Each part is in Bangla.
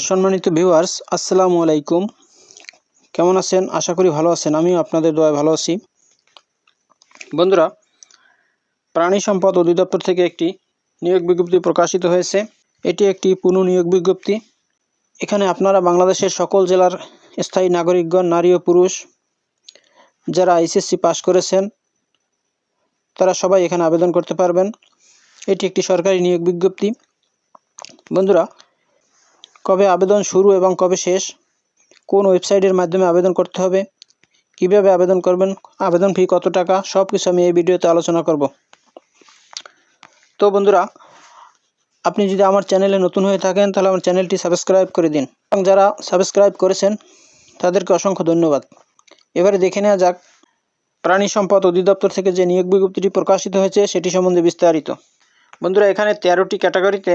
সম্মানিত ভিউয়ার্স, আসসালামু আলাইকুম। কেমন আছেন? আশা করি ভালো আছেন। আমিও আপনাদের দোয়ায় ভালো আছি। বন্ধুরা, প্রাণী সম্পদ অধিদপ্তর থেকে একটি নিয়োগ বিজ্ঞপ্তি প্রকাশিত হয়েছে। এটি একটি পুনঃনিয়োগ বিজ্ঞপ্তি। এখানে আপনারা বাংলাদেশের সকল জেলার স্থায়ী নাগরিকগণ, নারী ও পুরুষ যারা এইচএসসি পাস করেছেন তারা সবাই এখানে আবেদন করতে পারবেন। এটি একটি সরকারি নিয়োগ বিজ্ঞপ্তি। বন্ধুরা, কবে আবেদন শুরু এবং কবে শেষ, কোন ওয়েবসাইটের মাধ্যমে আবেদন করতে হবে, কিভাবে আবেদন করবেন, আবেদন ফি কত টাকা, সব কিছু আমি এই ভিডিওতে আলোচনা করব। তো বন্ধুরা, আপনি যদি আমার চ্যানেলে নতুন হয়ে থাকেন তাহলে আমার চ্যানেলটি সাবস্ক্রাইব করে দিন, এবং যারা সাবস্ক্রাইব করেছেন তাদেরকে অসংখ্য ধন্যবাদ। এবারে দেখে নেওয়া যাক প্রাণী সম্পদ অধিদপ্তর থেকে যে নিয়োগ বিজ্ঞপ্তিটি প্রকাশিত হয়েছে সেটি সম্বন্ধে বিস্তারিত। বন্ধুরা, এখানে 13টি ক্যাটাগরিতে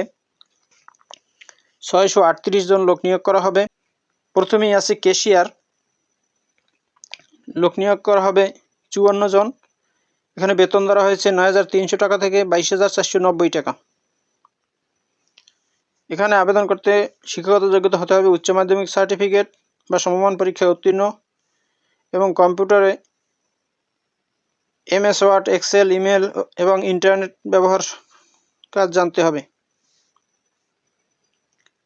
638 জন লোক নিয়োগ করা হবে। প্রথমেই আছে ক্যাশিয়ার, লোক নিয়োগ করা হবে 54 জন। এখানে বেতন ধরা হয়েছে 9,300 টাকা থেকে 22,490 টাকা। এখানে আবেদন করতে শিক্ষাগত যোগ্যতা হতে হবে উচ্চ মাধ্যমিক সার্টিফিকেট বা সমমান পরীক্ষায় উত্তীর্ণ এবং কম্পিউটারে MS ওয়ার্ড, এক্সেল, ইমেল এবং ইন্টারনেট ব্যবহার কাজ জানতে হবে।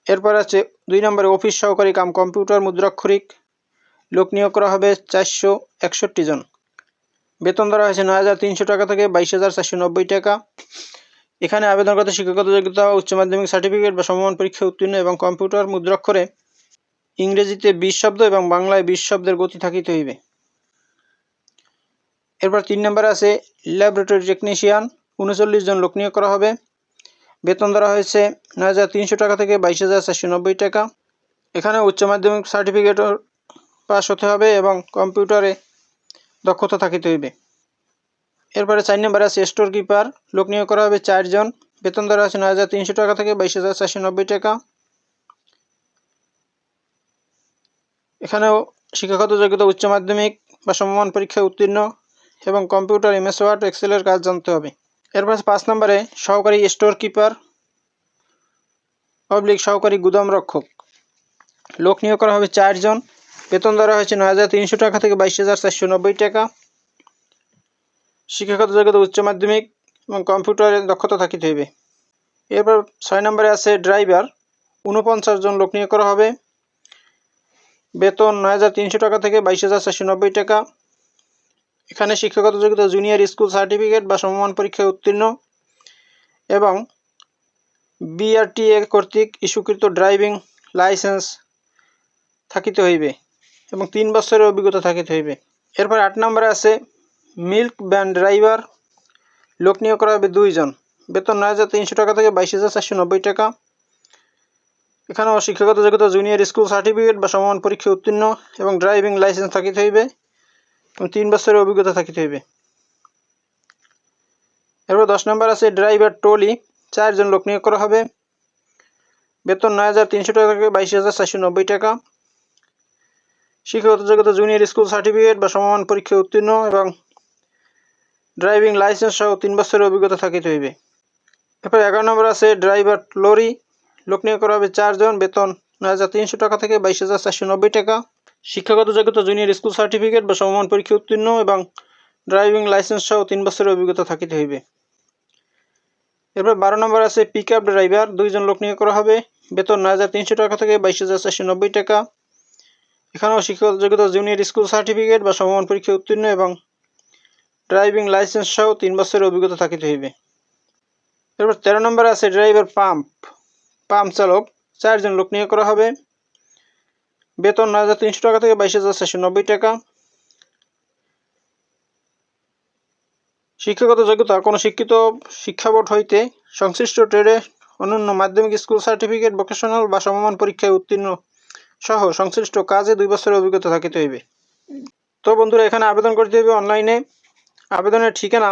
এরপর আছে 2 নম্বরে অফিস সহকারী কাম কম্পিউটার মুদ্রাক্ষরিক, লোক নিয়োগ করা হবে 461 জন। বেতন ধরা হয়েছে 9,300 টাকা থেকে 22,490 টাকা। এখানে আবেদন করতে শিক্ষাগত যোগ্যতা উচ্চ মাধ্যমিক সার্টিফিকেট বা সমমান পরীক্ষায় উত্তীর্ণ এবং কম্পিউটার মুদ্রাক্ষরে ইংরেজিতে 20 শব্দ এবং বাংলায় 20 শব্দের গতি থাকিতে হইবে। এরপর 3 নম্বরে আছে ল্যাবরেটরি টেকনিশিয়ান, 39 জন লোক নিয়োগ করা হবে। বেতন ধরা হয়েছে 9,300 টাকা থেকে 22,490 টাকা। এখানে উচ্চ মাধ্যমিক সার্টিফিকেট পাস হতে হবে এবং কম্পিউটারে দক্ষতা থাকিতে হইবে। এরপরে 4 নম্বরে আছে স্টোর কিপার, লোক নিয়োগ করা হবে 4 জন। বেতন ধরা আছে 9,300 টাকা থেকে 22,490 টাকা। এখানেও শিক্ষাগত যোগ্যতা উচ্চ মাধ্যমিক বা সমমান পরীক্ষায় উত্তীর্ণ এবং কম্পিউটার, MS ওয়ার্ড, এক্সেলের কাজ জানতে হবে। এরপর 5 নম্বরে সহকারী স্টোর কিপার সহকারী গুদাম রক্ষক, লোক নিয়োগ করা হবে 4 জন। বেতন ধরা হয়েছে 9,300 টাকা থেকে 22,490 টাকা। শিক্ষাগত যোগ্যতা উচ্চ মাধ্যমিক এবং কম্পিউটারে দক্ষতা থাকিতে হইবে। এরপর 6 নম্বরে আছে ড্রাইভার, 49 জন লোক নিয়োগ করা হবে। বেতন 9,300 টাকা থেকে 22,490 টাকা। এখানে শিক্ষাগত যোগ্যতা জুনিয়র স্কুল সার্টিফিকেট বা সমমান পরীক্ষায় উত্তীর্ণ এবং BRTA কর্তৃক ইস্যুকৃত ড্রাইভিং লাইসেন্স থাকিতে হইবে এবং 3 বছরের অভিজ্ঞতা থাকিতে হইবে। এরপর 8 নম্বরে আছে মিল্ক ভ্যান ড্রাইভার, লোক নিয়োগ করা হবে 2 জন। বেতন 9,300 টাকা থেকে 22,490 টাকা। এখানেও শিক্ষাগত যোগ্যতা জুনিয়র স্কুল সার্টিফিকেট বা সমমান পরীক্ষায় উত্তীর্ণ এবং ড্রাইভিং লাইসেন্স থাকিতে হইবে এবং 3 বছরের অভিজ্ঞতা থাকিতে হইবে। এরপর 10 নম্বর আছে ড্রাইভার ট্রলি, 4 জন লোক নিয়োগ করা হবে। বেতন 9,300 টাকা থেকে 22,490 টাকা। শিক্ষাগত যোগ্যতা জুনিয়র স্কুল সার্টিফিকেট বা সমমান পরীক্ষায় উত্তীর্ণ এবং ড্রাইভিং লাইসেন্স সহ 3 বছরের অভিজ্ঞতা থাকিতে হইবে। এরপর 11 নম্বর আছে ড্রাইভার লরি, লোক নিয়োগ করা হবে 4 জন। বেতন 9,300 টাকা থেকে 22,490 টাকা। শিক্ষাগত যোগ্যতা জুনিয়র স্কুল সার্টিফিকেট বা সমমান পরীক্ষায় উত্তীর্ণ এবং ড্রাইভিং লাইসেন্স সহ 3 বছরের অভিজ্ঞতা থাকিতে হইবে। এরপর 12 নম্বর আছে পিক আপ ড্রাইভার, 2 জন লোক নিয়োগ করা হবে। বেতন 9,300 টাকা থেকে 22,490 টাকা। এখানেও শিক্ষাগত যোগ্যতা জুনিয়র স্কুল সার্টিফিকেট বা সমমান পরীক্ষায় উত্তীর্ণ এবং ড্রাইভিং লাইসেন্স সহ 3 বছরের অভিজ্ঞতা থাকিতে হইবে। এরপর 13 নম্বরে আছে ড্রাইভার পাম্প চালক, 4 জন লোক নিয়োগ করা হবে। বেতন 9,300 টাকা থেকে 22,490 টাকা। শিক্ষাগত যোগ্যতা কোনো শিক্ষিত শিক্ষা বোর্ড হইতে সংশ্লিষ্ট ট্রেডে অনন্য মাধ্যমিক স্কুল সার্টিফিকেট, ভোকেশনাল বা সমমান পরীক্ষায় উত্তীর্ণ সহ সংশ্লিষ্ট কাজে 2 বছরের অভিজ্ঞতা থাকিতে হইবে। তো বন্ধুরা, এখানে আবেদন করতে হবে অনলাইনে। আবেদনের ঠিকানা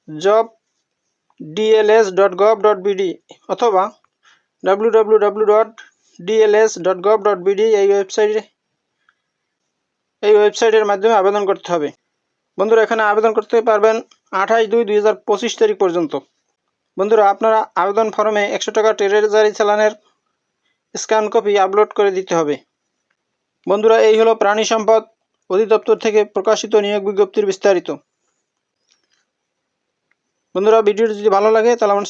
job.dls.gov.bd অথবা www.dls.gov.bd এই ওয়েবসাইটের মাধ্যমে আবেদন করতে হবে। বন্ধুরা, এখানে আবেদন করতে পারবেন 28/2/2025 তারিখ পর্যন্ত। বন্ধুরা, আপনারা আবেদন ফর্মে 100 টাকা ট্রেজারি চালানের স্ক্যান কপি আপলোড করে দিতে হবে। বন্ধুরা, এই হলো প্রাণী সম্পদ অধিদপ্তর থেকে প্রকাশিত নিয়োগ বিজ্ঞপ্তির বিস্তারিত। বন্ধুরা, ভিডিওটি যদি ভালো লাগে তাহলে আমার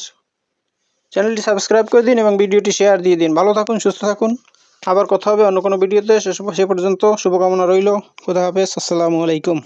চ্যানেলটি সাবস্ক্রাইব করে দিন এবং ভিডিওটি শেয়ার দিয়ে দিন। ভালো থাকুন, সুস্থ থাকুন। আবার কথা হবে অন্য কোনো ভিডিওতে। সে পর্যন্ত শুভকামনা রইল। খোদা হাফেজ। আসসালামু আলাইকুম।